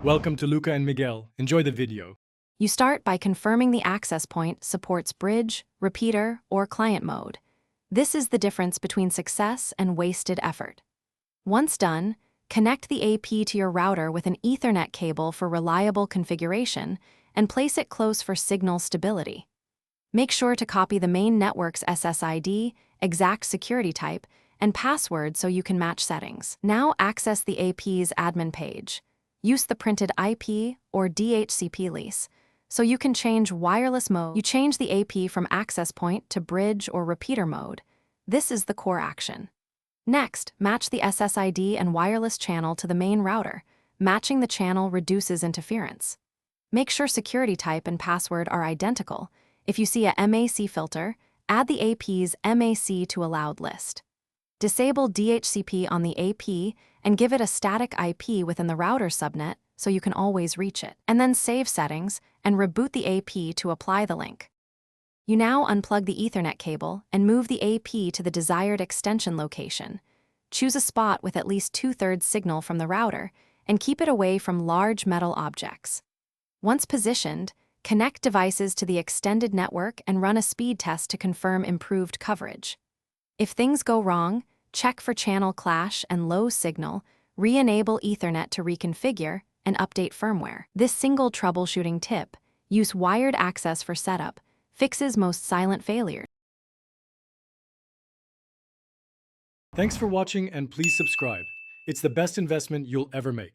Welcome to Luca and Miguel. Enjoy the video. You start by confirming the access point supports bridge, repeater, or client mode. This is the difference between success and wasted effort. Once done, connect the AP to your router with an Ethernet cable for reliable configuration and place it close for signal stability. Make sure to copy the main network's SSID, exact security type, and password so you can match settings. Now access the AP's admin page. Use the printed IP or DHCP lease so you can change wireless mode. You change the AP from access point to bridge or repeater mode. This is the core action. Next, match the SSID and wireless channel to the main router. Matching the channel reduces interference. Make sure security type and password are identical. If you see a MAC filter, add the AP's MAC to allowed list. Disable DHCP on the AP and give it a static IP within the router subnet so you can always reach it. And then save settings and reboot the AP to apply the link. You now unplug the Ethernet cable and move the AP to the desired extension location. Choose a spot with at least 2/3 signal from the router and keep it away from large metal objects. Once positioned, connect devices to the extended network and run a speed test to confirm improved coverage. If things go wrong, check for channel clash and low signal, re-enable Ethernet to reconfigure, and update firmware. This single troubleshooting tip, use wired access for setup, fixes most silent failures. Thanks for watching and please subscribe. It's the best investment you'll ever make.